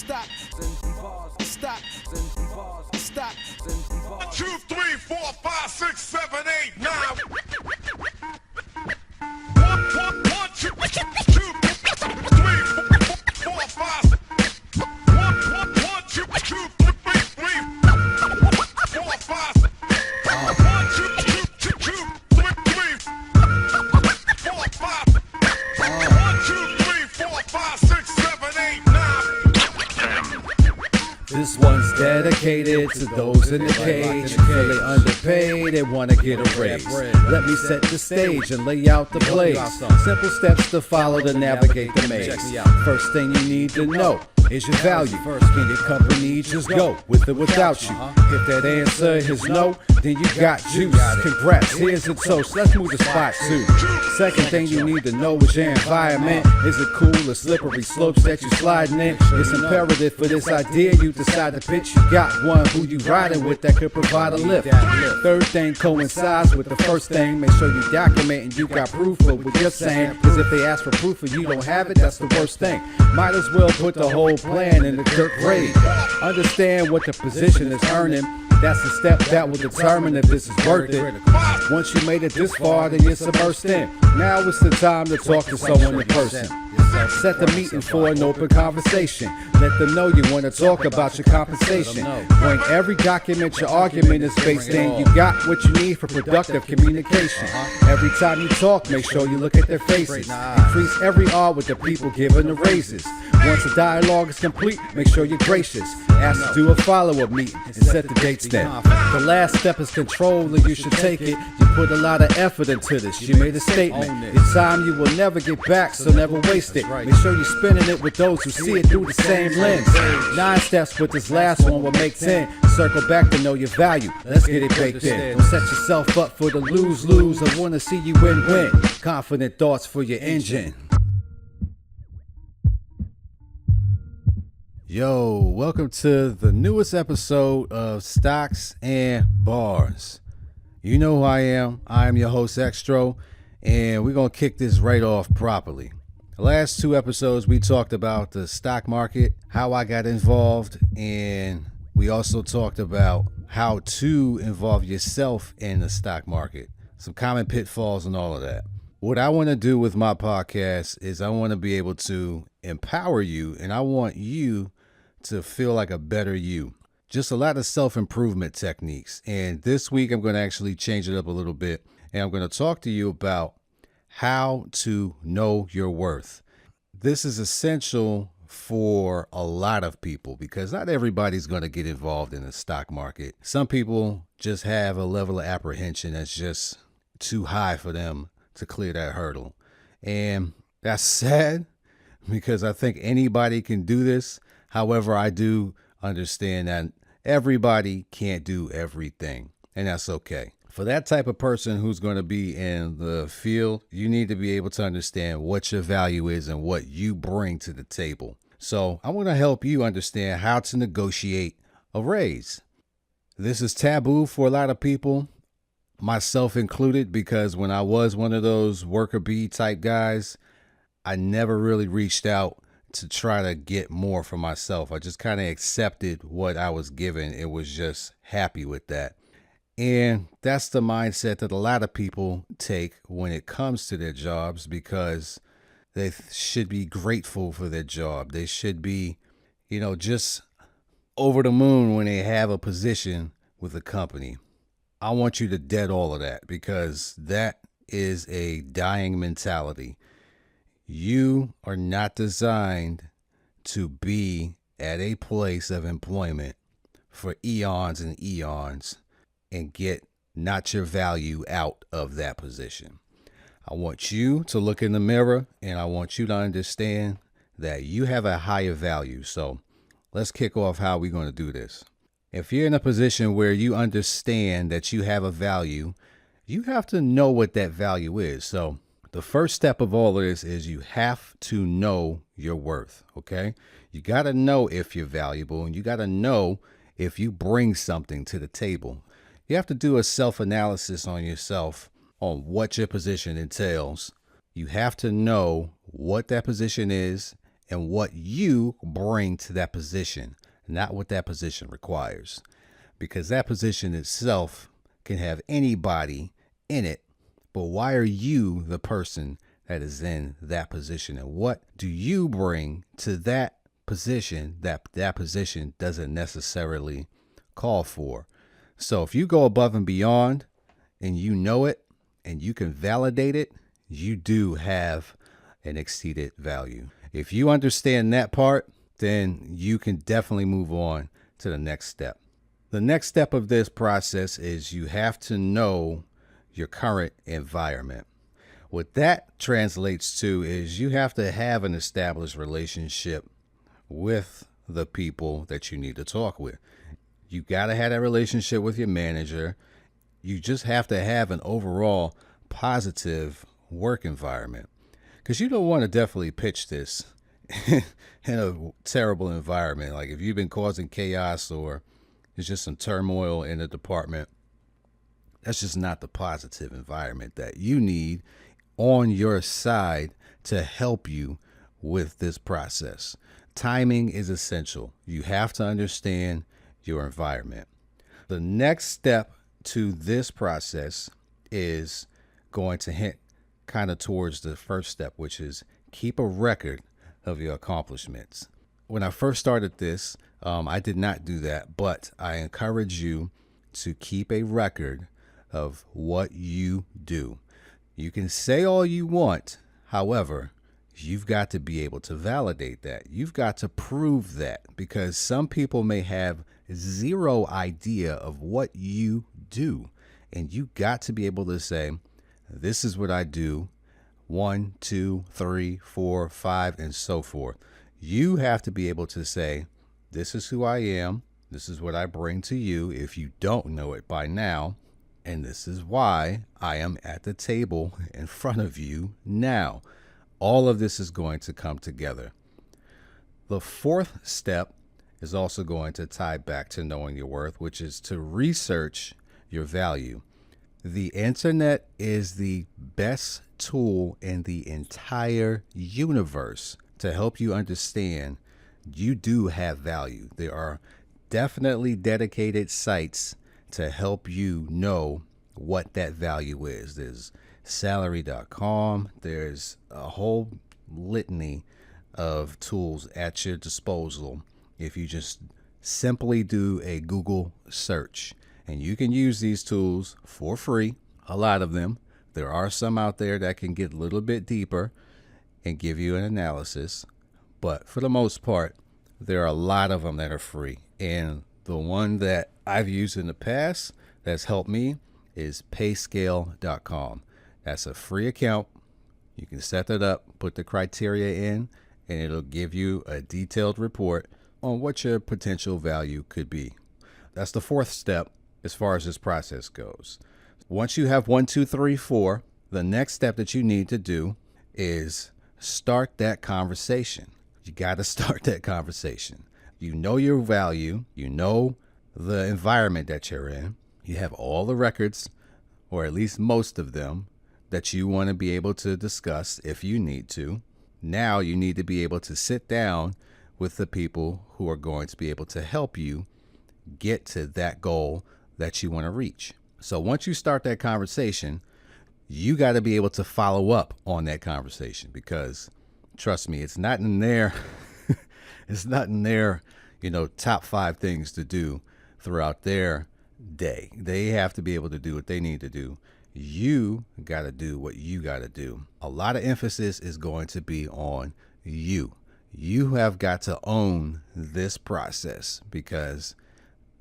stop, send some bars, stop, send some bars, stop, send some bars. 2, 3, 4, 5, 6, 7, 8, 9. 1, 2, 3, 4, 5. 1, 2, 3, 4, 5. 1, 2, 3, 4, 5. 1, 2, 3, 4, 5, 6, 7, 8, 9. This one's dedicated to those in the cage who feel they underpaid and want to get a raise. Let me set the stage and lay out the plays. Simple steps to follow to navigate the maze. First thing you need to know is your value. Can your company just go with or without you? If that answer is no, then you got juice. Congrats, here's a toast. Let's move to spot 2. Second thing you need to know is your environment. Is it cool or slippery slopes that you sliding in? It's imperative for this idea you decide to pitch. You got one who you riding with that could provide a lift. Third thing coincides with the first thing. Make sure you document and you got proof of what you're saying. Cause if they ask for proof and you don't have it, that's the worst thing. Might as well put the whole plan in the dirt grade. Understand what the position is earning. That's the step that will determine if this is worth it. Once you made it this far, then you're submersed in. Now it's the time to talk to someone in person. Set the meeting for an open conversation. Let them know you want to talk about your compensation. Bring every document your argument is based in. You got what you need for productive communication. Every time you talk, make sure you look at their faces. Increase every R with the people giving the raises. Once the dialogue is complete, make sure you're gracious. Ask to do a follow-up meeting and set the dates then. The last step is control, and you should take it. You put a lot of effort into this. You made a statement. It's time you will never get back, so never waste it. Make sure you're spinning it with those who see it through the same lens. 9 steps, but this last one will make 10. Circle back to know your value. Let's get it baked in. Don't set yourself up for the lose-lose. I want to see you win-win. Confident thoughts for your engine. Yo, welcome to the newest episode of Stocks and Bars. You know who I am. I am your host, X-tro, and we're going to kick this right off properly. The last 2 episodes, we talked about the stock market, how I got involved, and we also talked about how to involve yourself in the stock market, some common pitfalls and all of that. What I want to do with my podcast is I want to be able to empower you, and I want you to feel like a better you. Just a lot of self-improvement techniques. And this week I'm going to actually change it up a little bit. And I'm going to talk to you about how to know your worth. This is essential for a lot of people because not everybody's going to get involved in the stock market. Some people just have a level of apprehension that's just too high for them to clear that hurdle. And that's sad because I think anybody can do this. However, I do understand that everybody can't do everything, and that's okay. For that type of person who's going to be in the field, you need to be able to understand what your value is and what you bring to the table. So I want to help you understand how to negotiate a raise. This is taboo for a lot of people, myself included, because when I was one of those worker bee type guys, I never really reached out to try to get more for myself. I just kind of accepted what I was given. It was just happy with that. And that's the mindset that a lot of people take when it comes to their jobs because they should be grateful for their job. They should be, just over the moon when they have a position with a company. I want you to dead all of that because that is a dying mentality. You are not designed to be at a place of employment for eons and eons and get not your value out of that position. I want you to look in the mirror and I want you to understand that you have a higher value. So let's kick off how we're going to do this. If you're in a position where you understand that you have a value, you have to know what that value is. So the first step of all of this is you have to know your worth, okay? You got to know if you're valuable and you got to know if you bring something to the table. You have to do a self-analysis on yourself on what your position entails. You have to know what that position is and what you bring to that position, not what that position requires. Because that position itself can have anybody in it, but why are you the person that is in that position? And what do you bring to that position that position doesn't necessarily call for? So if you go above and beyond and you know it and you can validate it, you do have an exceeded value. If you understand that part, then you can definitely move on to the next step. The next step of this process is you have to know your current environment. What that translates to is you have to have an established relationship with the people that you need to talk with. You got to have that relationship with your manager. You just have to have an overall positive work environment, because you don't want to definitely pitch this in a terrible environment. Like if you've been causing chaos or there's just some turmoil in the department, that's just not the positive environment that you need on your side to help you with this process. Timing is essential. You have to understand your environment. The next step to this process is going to hint kind of towards the first step, which is keep a record of your accomplishments. When I first started this, I did not do that, but I encourage you to keep a record of what you do. You can say all you want. However, you've got to be able to validate that. You've got to prove that, because some people may have zero idea of what you do. And you got to be able to say, this is what I do. 1, 2, 3, 4, 5, and so forth. You have to be able to say, this is who I am. This is what I bring to you if you don't know it by now. And this is why I am at the table in front of you now. All of this is going to come together. The fourth step is also going to tie back to knowing your worth, which is to research your value. The internet is the best tool in the entire universe to help you understand you do have value. There are definitely dedicated sites to help you know what that value is. There's salary.com. There's a whole litany of tools at your disposal if you just simply do a Google search. And you can use these tools for free, a lot of them. There are some out there that can get a little bit deeper and give you an analysis. But for the most part, there are a lot of them that are free. And the one that I've used in the past that's helped me is payscale.com. That's a free account. You can set that up, put the criteria in, and it'll give you a detailed report on what your potential value could be. That's the fourth step as far as this process goes. Once you have 1, 2, 3, 4, the next step that you need to do is start that conversation. You got to start that conversation. You know your value. You know the environment that you're in. You have all the records, or at least most of them, that you want to be able to discuss if you need to. Now you need to be able to sit down with the people who are going to be able to help you get to that goal that you want to reach. So once you start that conversation, you got to be able to follow up on that conversation, because trust me, it's not in their top 5 things to do throughout their day. They have to be able to do what they need to do. You got to do what you got to do. A lot of emphasis is going to be on you. You have got to own this process, because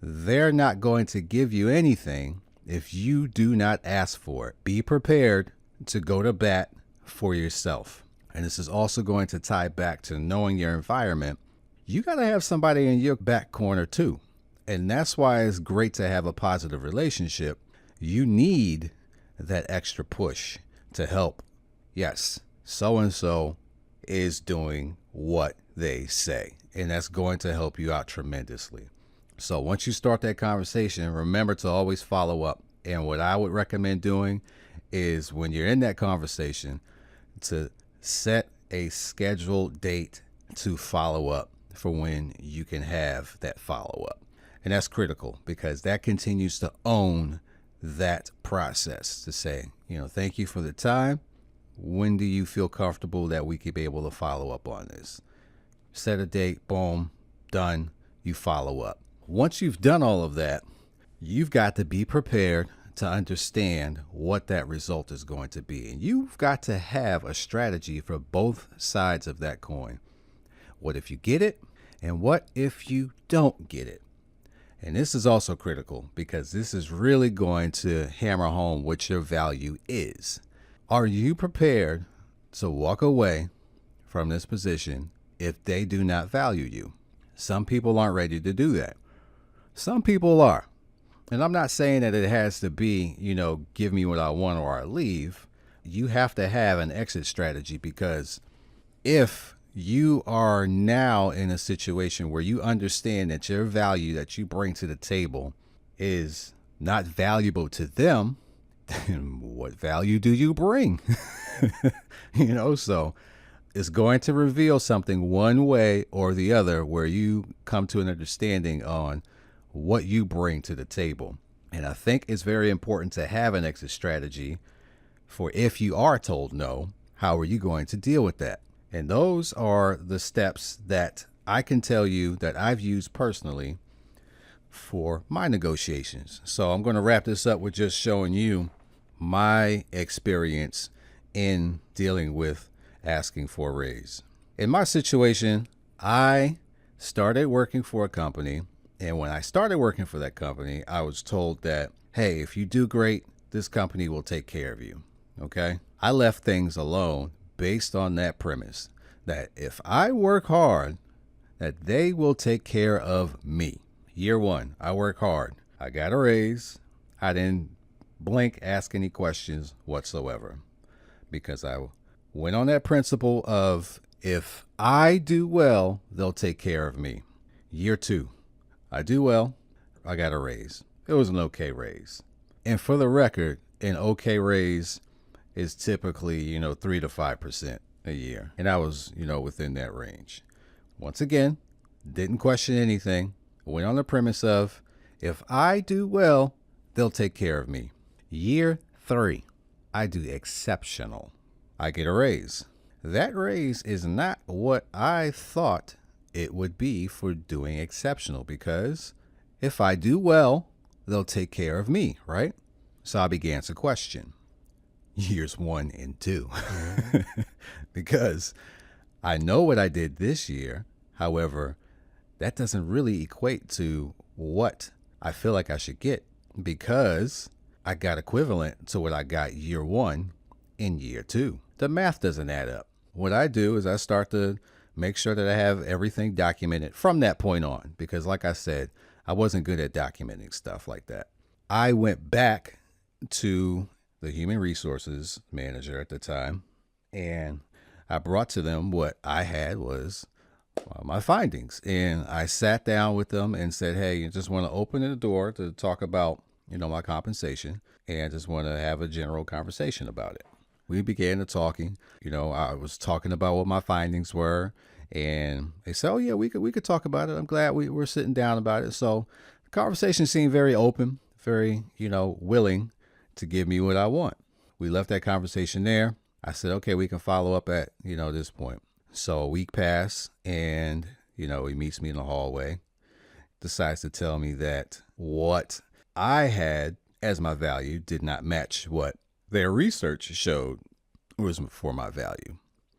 they're not going to give you anything if you do not ask for it. Be prepared to go to bat for yourself. And this is also going to tie back to knowing your environment. You got to have somebody in your back corner too. And that's why it's great to have a positive relationship. You need that extra push to help. Yes, so-and-so is doing what they say, and that's going to help you out tremendously. So once you start that conversation, remember to always follow up. And what I would recommend doing is, when you're in that conversation, to set a scheduled date to follow up for when you can have that follow up. And that's critical because that continues to own that process to say, thank you for the time. When do you feel comfortable that we could be able to follow up on this? Set a date, boom, done. You follow up. Once you've done all of that, you've got to be prepared to understand what that result is going to be. And you've got to have a strategy for both sides of that coin. What if you get it? And what if you don't get it? And this is also critical because this is really going to hammer home what your value is. Are you prepared to walk away from this position if they do not value you? Some people aren't ready to do that. Some people are. And I'm not saying that it has to be, give me what I want or I leave. You have to have an exit strategy because if you are now in a situation where you understand that your value that you bring to the table is not valuable to them, then what value do you bring? So it's going to reveal something one way or the other where you come to an understanding on what you bring to the table. And I think it's very important to have an exit strategy for if you are told no, how are you going to deal with that? And those are the steps that I can tell you that I've used personally for my negotiations. So I'm going to wrap this up with just showing you my experience in dealing with asking for a raise. In my situation, I started working for a company. And when I started working for that company, I was told that, hey, if you do great, this company will take care of you. Okay. I left things alone based on that premise that if I work hard, that they will take care of me. Year one, I work hard. I got a raise. I didn't blink, ask any questions whatsoever because I went on that principle of if I do well, they'll take care of me. Year two, I do well. I got a raise. It was an okay raise. And for the record, an okay raise is typically, 3 to 5% a year. And I was, within that range. Once again, didn't question anything. Went on the premise of if I do well, they'll take care of me. Year three, I do exceptional. I get a raise. That raise is not what I thought it would be for doing exceptional because if I do well, they'll take care of me, right? So I began to question years 1 and 2 because I know what I did this year. However, that doesn't really equate to what I feel like I should get because I got equivalent to what I got year 1 in year 2. The math doesn't add up. What I do is I start to make sure that I have everything documented from that point on because like I said, I wasn't good at documenting stuff like that. I went back to the human resources manager at the time and I brought to them what I had was my findings. And I sat down with them and said, hey, you just want to open the door to talk about, my compensation and just want to have a general conversation about it. We began to talking, I was talking about what my findings were and they said, oh yeah, we could talk about it. I'm glad we were sitting down about it. So the conversation seemed very open, very, willing to give me what I want. We left that conversation there. I said, okay, we can follow up at, this point. So a week passed and, he meets me in the hallway, decides to tell me that what I had as my value did not match what their research showed was for my value.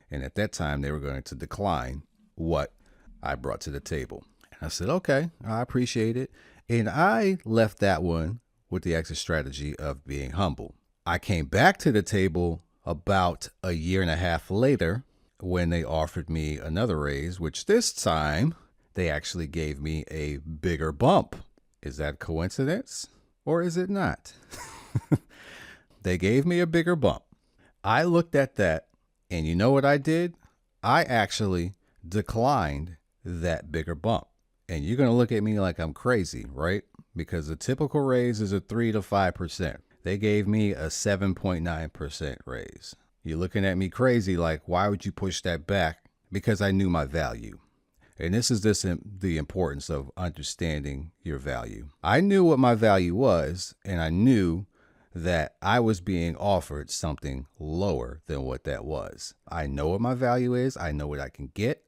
And at that time, they were going to decline what I brought to the table. And I said, okay, I appreciate it. And I left that one with the exit strategy of being humble. I came back to the table about a year and a half later when they offered me another raise, which this time they actually gave me a bigger bump. Is that coincidence or is it not? They gave me a bigger bump. I looked at that and you know what I did? I actually declined that bigger bump. And you're going to look at me like I'm crazy, right? Because the typical raise is a 3 to 5%. They gave me a 7.9% raise. You're looking at me crazy like, why would you push that back because I knew my value. And this is the importance of understanding your value. I knew what my value was, and I knew that I was being offered something lower than what that was. I know what my value is. I know what I can get,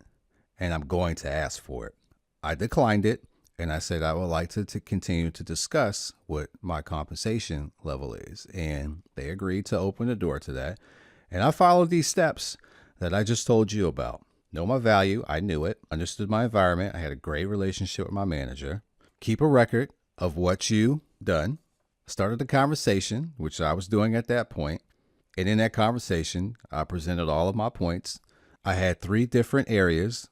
and I'm going to ask for it. I declined it, and I said I would like to continue to discuss what my compensation level is. And they agreed to open the door to that. And I followed these steps that I just told you about. Know my value. I knew it. Understood my environment. I had a great relationship with my manager. Keep a record of what you done. Started the conversation, which I was doing at that point. And in that conversation, I presented all of my points. I had 3 different areas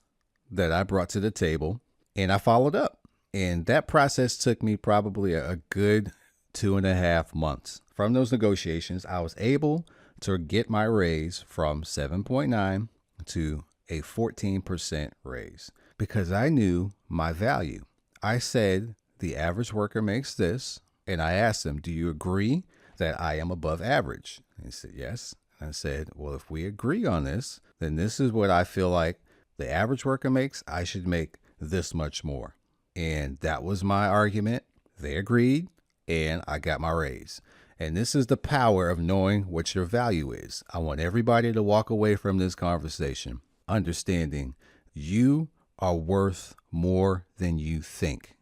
that I brought to the table, and I followed up. And that process took me probably a good 2.5 months. From those negotiations, I was able to get my raise from 7.9 to a 14% raise because I knew my value. I said the average worker makes this, and I asked him, do you agree that I am above average? And he said, yes. And I said, well, if we agree on this, then this is what I feel like the average worker makes. I should make this much more. And that was my argument. They agreed, and I got my raise. And this is the power of knowing what your value is. I want everybody to walk away from this conversation understanding you are worth more than you think.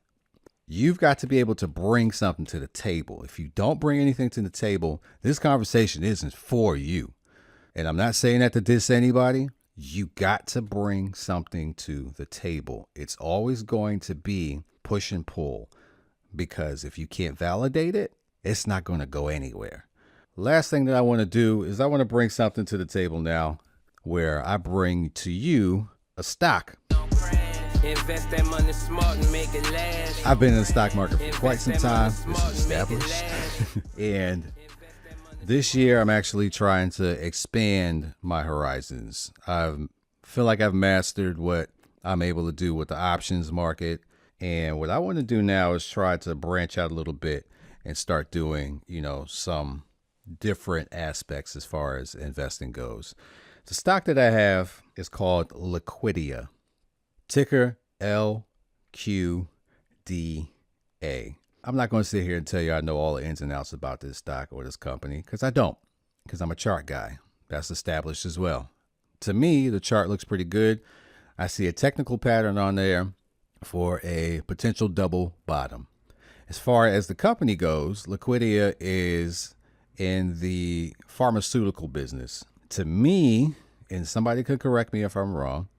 You've got to be able to bring something to the table. If you don't bring anything to the table, this conversation isn't for you. And I'm not saying that to diss anybody. You got to bring something to the table. It's always going to be push and pull, because if you can't validate it, it's not going to go anywhere. Last thing that I want to do is I want to bring something to the table now where I bring to you a stock. Invest that money smart and make it last. I've been in the stock market for quite some time. This is established. And this year I'm actually trying to expand my horizons. I feel like I've mastered what I'm able to do with the options market. And what I want to do now is try to branch out a little bit and start doing, some different aspects as far as investing goes. The stock that I have is called LQDA. Ticker LQDA. I'm not going to sit here and tell you I know all the ins and outs about this stock or this company, because I don't, because I'm a chart guy. That's established as well. To me, the chart looks pretty good. I see a technical pattern on there for a potential double bottom. As far as the company goes, LQDA is in the pharmaceutical business. To me, and somebody could correct me if I'm wrong,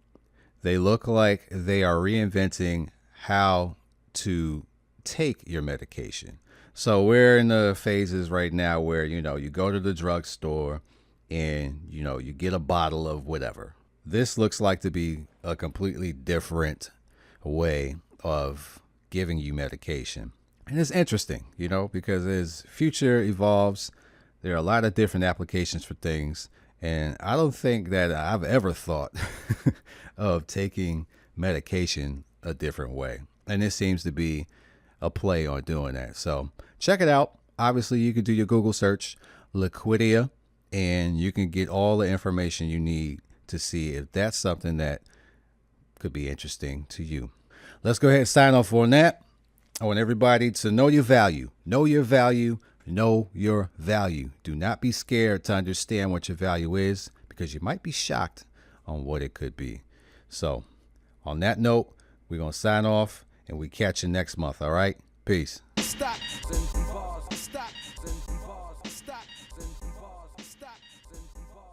they look like they are reinventing how to take your medication. So we're in the phases right now where, you go to the drugstore and, you get a bottle of whatever. This looks like to be a completely different way of giving you medication. And it's interesting, because as future evolves, there are a lot of different applications for things. And I don't think that I've ever thought of taking medication a different way. And this seems to be a play on doing that. So check it out. Obviously, you can do your Google search, LQDA, and you can get all the information you need to see if that's something that could be interesting to you. Let's go ahead and sign off on that. I want everybody to know your value. Know your value. Know your value. Do not be scared to understand what your value is, because you might be shocked on what it could be. So on that note, we're going to sign off, and we catch you next month. All right. Peace. Stop.